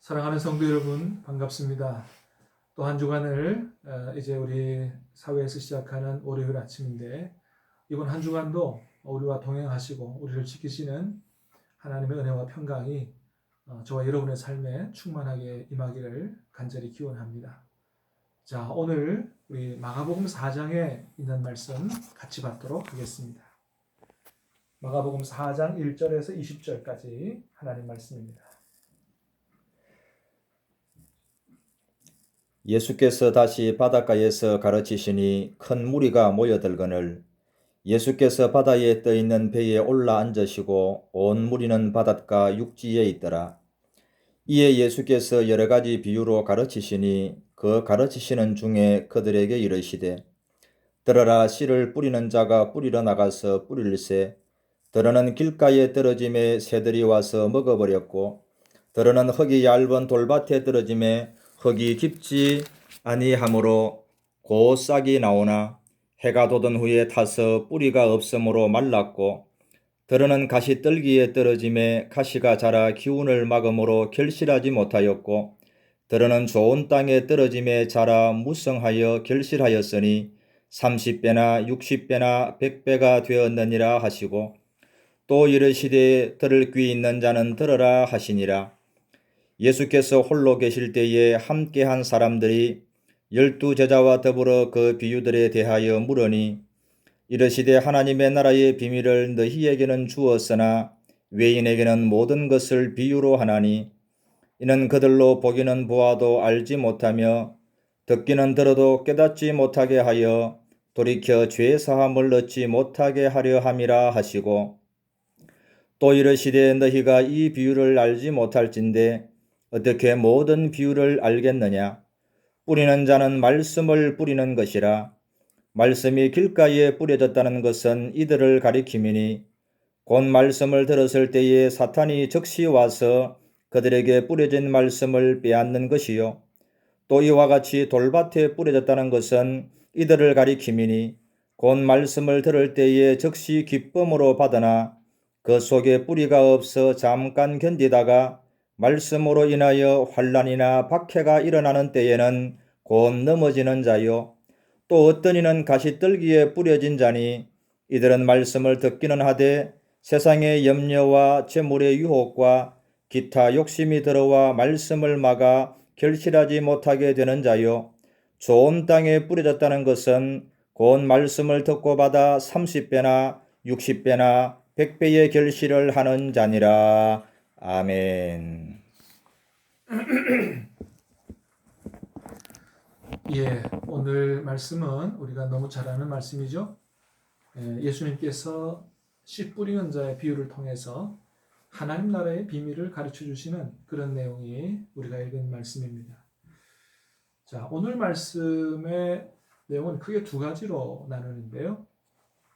사랑하는 성도 여러분, 반갑습니다. 또 한 주간을 이제 우리 사회에서 시작하는 월요일 아침인데, 이번 한 주간도 우리와 동행하시고 우리를 지키시는 하나님의 은혜와 평강이 저와 여러분의 삶에 충만하게 임하기를 간절히 기원합니다. 자, 오늘 우리 마가복음 4장에 있는 말씀 같이 받도록 하겠습니다. 마가복음 4장 1절에서 20절까지 하나님 말씀입니다. 예수께서 다시 바닷가에서 가르치시니 큰 무리가 모여들거늘 예수께서 바다에 떠 있는 배에 올라 앉으시고 온 무리는 바닷가 육지에 있더라. 이에 예수께서 여러 가지 비유로 가르치시니 그 가르치시는 중에 그들에게 이르시되 들으라. 씨를 뿌리는 자가 뿌리러 나가서 뿌릴새 들으는 길가에 떨어짐에 새들이 와서 먹어버렸고 들으는 흙이 얇은 돌밭에 떨어짐에 흙이 깊지 아니하므로 곧 싹이 나오나 해가 돋은 후에 타서 뿌리가 없으므로 말랐고 들으는 가시떨기에 떨어짐에 가시가 자라 기운을 막음으로 결실하지 못하였고 들으는 좋은 땅에 떨어짐에 자라 무성하여 결실하였으니 30배나 60배나 100배가 되었느니라 하시고 또 이르시되 들을 귀 있는 자는 들으라 하시니라. 예수께서 홀로 계실 때에 함께한 사람들이 12제자와 더불어 그 비유들에 대하여 물으니 이르시되 하나님의 나라의 비밀을 너희에게는 주었으나 외인에게는 모든 것을 비유로 하나니 이는 그들로 보기는 보아도 알지 못하며 듣기는 들어도 깨닫지 못하게 하여 돌이켜 죄 사함을 얻지 못하게 하려 함이라 하시고 또 이르시되 너희가 이 비유를 알지 못할진대 어떻게 모든 비유를 알겠느냐? 뿌리는 자는 말씀을 뿌리는 것이라. 말씀이 길가에 뿌려졌다는 것은 이들을 가리킴이니 곧 말씀을 들었을 때에 사탄이 즉시 와서 그들에게 뿌려진 말씀을 빼앗는 것이요. 또 이와 같이 돌밭에 뿌려졌다는 것은 이들을 가리킴이니 곧 말씀을 들을 때에 즉시 기쁨으로 받으나 그 속에 뿌리가 없어 잠깐 견디다가 말씀으로 인하여 환난이나 박해가 일어나는 때에는 곧 넘어지는 자요. 또 어떤 이는 가시떨기에 뿌려진 자니 이들은 말씀을 듣기는 하되 세상의 염려와 재물의 유혹과 기타 욕심이 들어와 말씀을 막아 결실하지 못하게 되는 자요. 좋은 땅에 뿌려졌다는 것은 곧 말씀을 듣고 받아 30배나 60배나 100배의 결실을 하는 자니라. 아멘. 오늘 말씀은 우리가 너무 잘 아는 말씀이죠. 예수님께서 씨 뿌리는 자의 비유를 통해서 하나님 나라의 비밀을 가르쳐 주시는 그런 내용이 우리가 읽은 말씀입니다. 자, 오늘 말씀의 내용은 크게 두 가지로 나누는데요.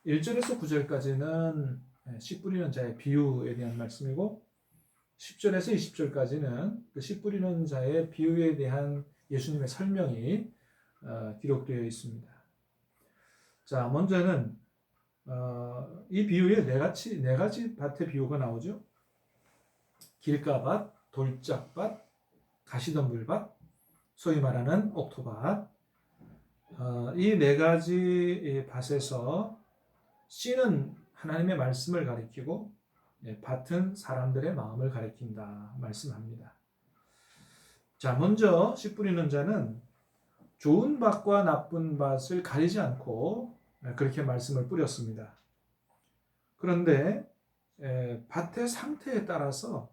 1절에서 9절까지는 씨 뿌리는 자의 비유에 대한 말씀이고 10절에서 20절까지는 그 씨 뿌리는 자의 비유에 대한 예수님의 설명이 기록되어 있습니다. 자, 먼저는 이 비유에 네 가지 밭의 비유가 나오죠. 길가밭, 돌짝밭, 가시덤불밭, 소위 말하는 옥토밭. 이 네 가지 밭에서 씨는 하나님의 말씀을 가리키고 밭은 사람들의 마음을 가리킨다 말씀합니다. 자, 먼저 씨 뿌리는 자는 좋은 밭과 나쁜 밭을 가리지 않고 그렇게 말씀을 뿌렸습니다. 그런데 밭의 상태에 따라서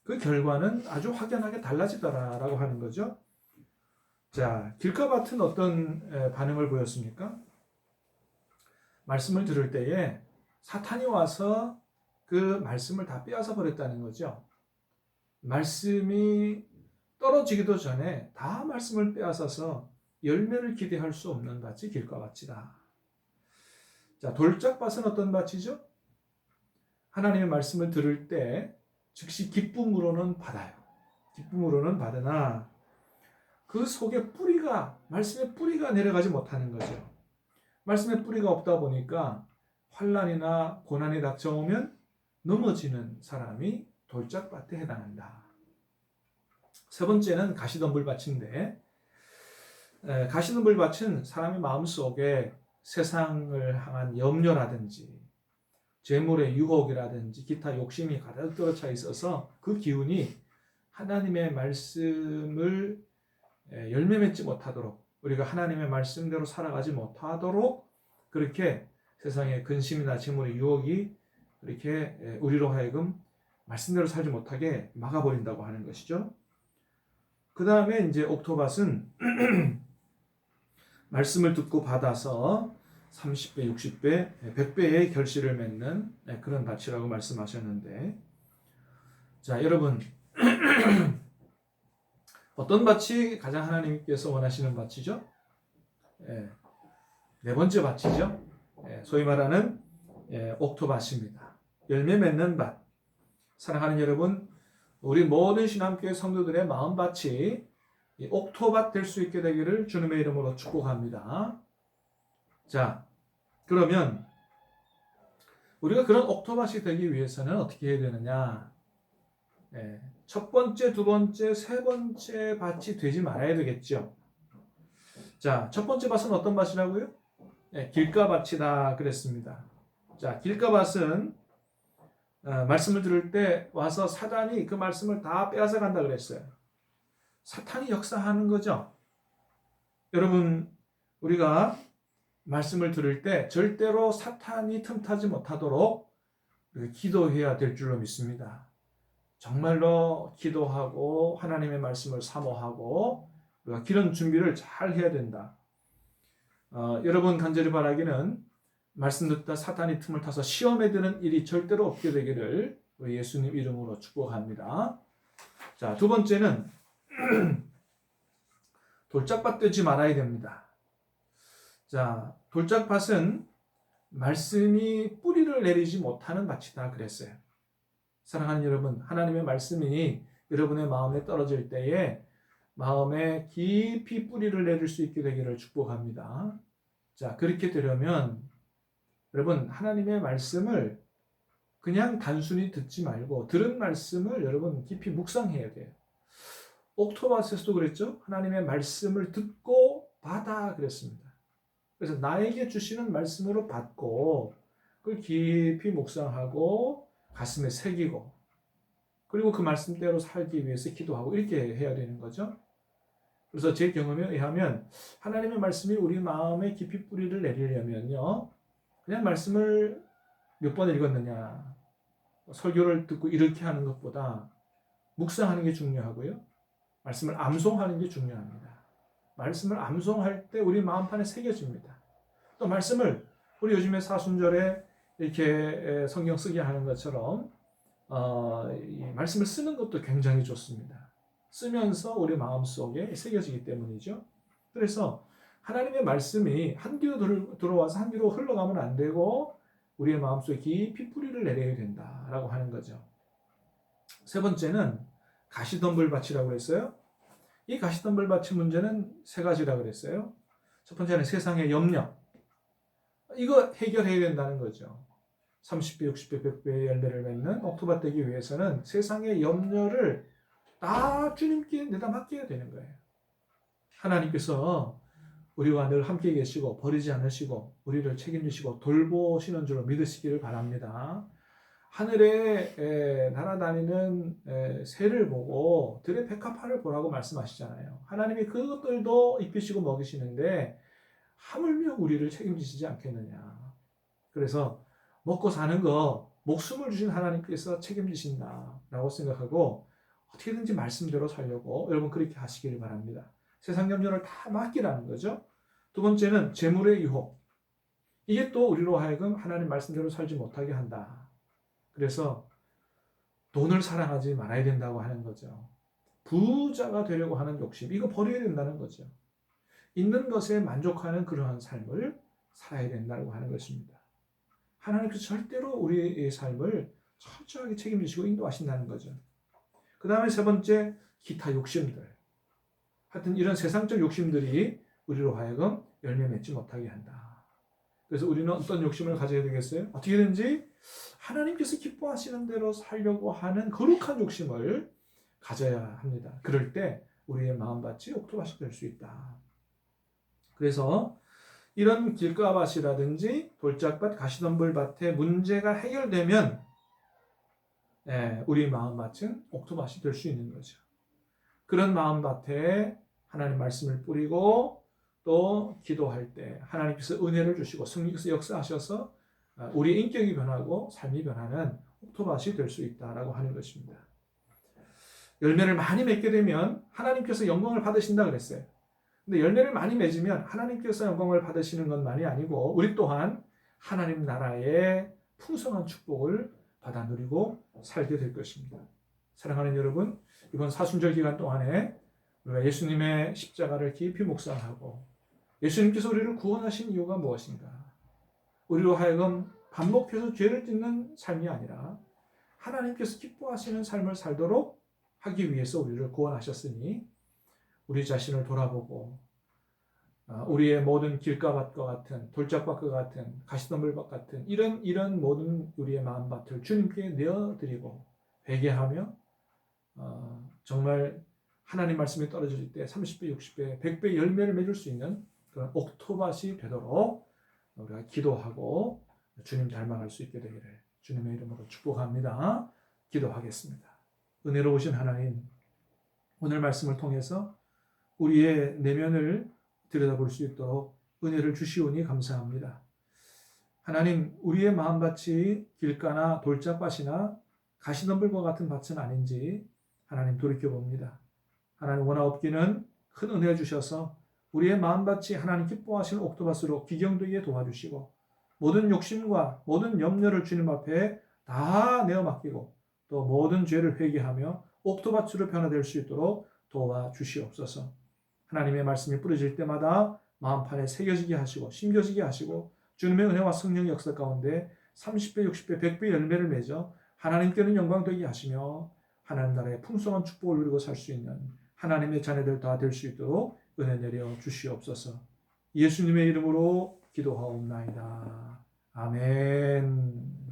그 결과는 아주 확연하게 달라지더라라고 하는 거죠. 자, 길가밭은 어떤 반응을 보였습니까? 말씀을 들을 때에 사탄이 와서 그 말씀을 다 빼앗아 버렸다는 거죠. 말씀이 떨어지기도 전에 다 말씀을 빼앗아서 열매를 기대할 수 없는 밭이 길가밭이다. 자, 돌짝밭은 어떤 밭이죠? 하나님의 말씀을 들을 때 즉시 기쁨으로는 받아요. 기쁨으로는 받으나 그 속에 말씀의 뿌리가 내려가지 못하는 거죠. 말씀의 뿌리가 없다 보니까 환난이나 고난이 닥쳐오면 넘어지는 사람이 돌짝밭에 해당한다. 세 번째는 가시덤불밭인데, 가시덤불밭은 사람의 마음속에 세상을 향한 염려라든지 재물의 유혹이라든지 기타 욕심이 가득 들어차 있어서 그 기운이 하나님의 말씀을 열매 맺지 못하도록, 우리가 하나님의 말씀대로 살아가지 못하도록 그렇게 세상의 근심이나 재물의 유혹이 그렇게 우리로 하여금 말씀대로 살지 못하게 막아버린다고 하는 것이죠. 그 다음에 이제 옥토밭은 말씀을 듣고 받아서 30배, 60배, 100배의 결실을 맺는 그런 밭이라고 말씀하셨는데, 자, 여러분 어떤 밭이 가장 하나님께서 원하시는 밭이죠? 네 번째 밭이죠. 소위 말하는 옥토밭입니다. 열매 맺는 밭. 사랑하는 여러분, 우리 모든 신앙교회 성도들의 마음밭이 옥토밭 될 수 있게 되기를 주님의 이름으로 축복합니다. 자, 그러면 우리가 그런 옥토밭이 되기 위해서는 어떻게 해야 되느냐? 첫 번째, 두 번째, 세 번째 밭이 되지 말아야 되겠죠. 자, 첫 번째 밭은 어떤 밭이라고요? 길가밭이다 그랬습니다. 자, 길가밭은 말씀을 들을 때 와서 사단이 그 말씀을 다 빼앗아 간다 그랬어요. 사탄이 역사하는 거죠. 여러분, 우리가 말씀을 들을 때 절대로 사탄이 틈타지 못하도록 기도해야 될 줄로 믿습니다. 정말로 기도하고 하나님의 말씀을 사모하고 우리가 기름 준비를 잘 해야 된다. 여러분 간절히 바라기는 말씀 듣다 사탄이 틈을 타서 시험에 드는 일이 절대로 없게 되기를 예수님 이름으로 축복합니다. 자, 두 번째는 돌짝밭 되지 말아야 됩니다. 자, 돌짝밭은 말씀이 뿌리를 내리지 못하는 밭이다 그랬어요. 사랑하는 여러분, 하나님의 말씀이 여러분의 마음에 떨어질 때에 마음에 깊이 뿌리를 내릴 수 있게 되기를 축복합니다. 자, 그렇게 되려면 여러분 하나님의 말씀을 그냥 단순히 듣지 말고 들은 말씀을 여러분 깊이 묵상해야 돼요. 옥토밭에서도 그랬죠. 하나님의 말씀을 듣고 받아 그랬습니다. 그래서 나에게 주시는 말씀으로 받고 그걸 깊이 묵상하고 가슴에 새기고 그리고 그 말씀대로 살기 위해서 기도하고 이렇게 해야 되는 거죠. 그래서 제 경험에 의하면 하나님의 말씀이 우리 마음에 깊이 뿌리를 내리려면요, 그냥 말씀을 몇 번 읽었느냐, 설교를 듣고 이렇게 하는 것보다 묵상하는 게 중요하고요, 말씀을 암송하는 게 중요합니다. 말씀을 암송할 때 우리 마음판에 새겨집니다. 또 말씀을 우리 요즘에 사순절에 이렇게 성경 쓰게 하는 것처럼 이 말씀을 쓰는 것도 굉장히 좋습니다. 쓰면서 우리 마음속에 새겨지기 때문이죠. 그래서 하나님의 말씀이 한 귀로 들어와서 한 귀로 흘러가면 안 되고 우리의 마음속에 깊이 뿌리를 내려야 된다라고 하는 거죠. 세 번째는 가시덤불밭이라고 했어요. 이 가시덤불밭의 문제는 세 가지라고 그랬어요. 첫 번째는 세상의 염려. 이거 해결해야 된다는 거죠. 30배, 60배, 100배의 열매를 맺는 옥토밭 되기 위해서는 세상의 염려를 다 주님께 내다 맡겨야 되는 거예요. 하나님께서 우리와 늘 함께 계시고 버리지 않으시고 우리를 책임지시고 돌보시는 줄로 믿으시기를 바랍니다. 하늘에 날아다니는 새를 보고 들의 백합화를 보라고 말씀하시잖아요. 하나님이 그것들도 입히시고 먹이시는데 하물며 우리를 책임지시지 않겠느냐. 그래서 먹고 사는 거 목숨을 주신 하나님께서 책임지신다라고 생각하고 어떻게든지 말씀대로 살려고 여러분 그렇게 하시기를 바랍니다. 세상 염려를 다 맡기라는 거죠. 두 번째는 재물의 유혹. 이게 또 우리로 하여금 하나님 말씀대로 살지 못하게 한다. 그래서 돈을 사랑하지 말아야 된다고 하는 거죠. 부자가 되려고 하는 욕심, 이거 버려야 된다는 거죠. 있는 것에 만족하는 그러한 삶을 살아야 된다고 하는 것입니다. 하나님께서 절대로 우리의 삶을 철저하게 책임지시고 인도하신다는 거죠. 그 다음에 세 번째, 기타 욕심들. 하여튼 이런 세상적 욕심들이 우리로 하여금 열매 맺지 못하게 한다. 그래서 우리는 어떤 욕심을 가져야 되겠어요? 어떻게든지 하나님께서 기뻐하시는 대로 살려고 하는 거룩한 욕심을 가져야 합니다. 그럴 때 우리의 마음밭이 옥토밭이 될 수 있다. 그래서 이런 길가밭이라든지 돌짝밭, 가시덤불밭의 문제가 해결되면 우리 마음밭은 옥토밭이 될 수 있는 거죠. 그런 마음밭에 하나님 말씀을 뿌리고 또 기도할 때 하나님께서 은혜를 주시고 성령께서 역사하셔서 우리 인격이 변하고 삶이 변하는 옥토밭이 될 수 있다라고 하는 것입니다. 열매를 많이 맺게 되면 하나님께서 영광을 받으신다 그랬어요. 근데 열매를 많이 맺으면 하나님께서 영광을 받으시는 것만이 아니고 우리 또한 하나님 나라의 풍성한 축복을 받아 누리고 살게 될 것입니다. 사랑하는 여러분, 이번 사순절 기간 동안에 우리가 예수님의 십자가를 깊이 묵상하고 예수님께서 우리를 구원하신 이유가 무엇인가? 우리로 하여금 반복해서 죄를 짓는 삶이 아니라 하나님께서 기뻐하시는 삶을 살도록 하기 위해서 우리를 구원하셨으니 우리 자신을 돌아보고 우리의 모든 길가밭과 같은 돌짝밭과 같은 가시덤불밭 같은 이런 모든 우리의 마음밭을 주님께 내어드리고 회개하며 정말 하나님 말씀이 떨어질 때 30배, 60배, 100배 열매를 맺을 수 있는 그런 옥토밭이 되도록 우리가 기도하고 주님 닮아갈 수 있게 되기를 주님의 이름으로 축복합니다. 기도하겠습니다. 은혜로우신 하나님, 오늘 말씀을 통해서 우리의 내면을 들여다볼 수 있도록 은혜를 주시오니 감사합니다. 하나님, 우리의 마음밭이 길가나 돌짝밭이나 가시덤불과 같은 밭은 아닌지 하나님 돌이켜봅니다. 하나님 원하옵기는 큰 은혜 주셔서 우리의 마음밭이 하나님 기뻐하시는 옥토밭으로 기경되게 도와주시고 모든 욕심과 모든 염려를 주님 앞에 다 내어 맡기고 또 모든 죄를 회개하며 옥토밭으로 변화될 수 있도록 도와주시옵소서. 하나님의 말씀이 뿌려질 때마다 마음판에 새겨지게 하시고 심겨지게 하시고 주님의 은혜와 성령의 역사 가운데 30배, 60배, 100배 열매를 맺어 하나님께는 영광 되게 하시며 하나님 나라의 풍성한 축복을 누리고 살 수 있는 하나님의 자녀들 다 될 수 있도록 은혜 내려 주시옵소서. 예수님의 이름으로 기도하옵나이다. 아멘.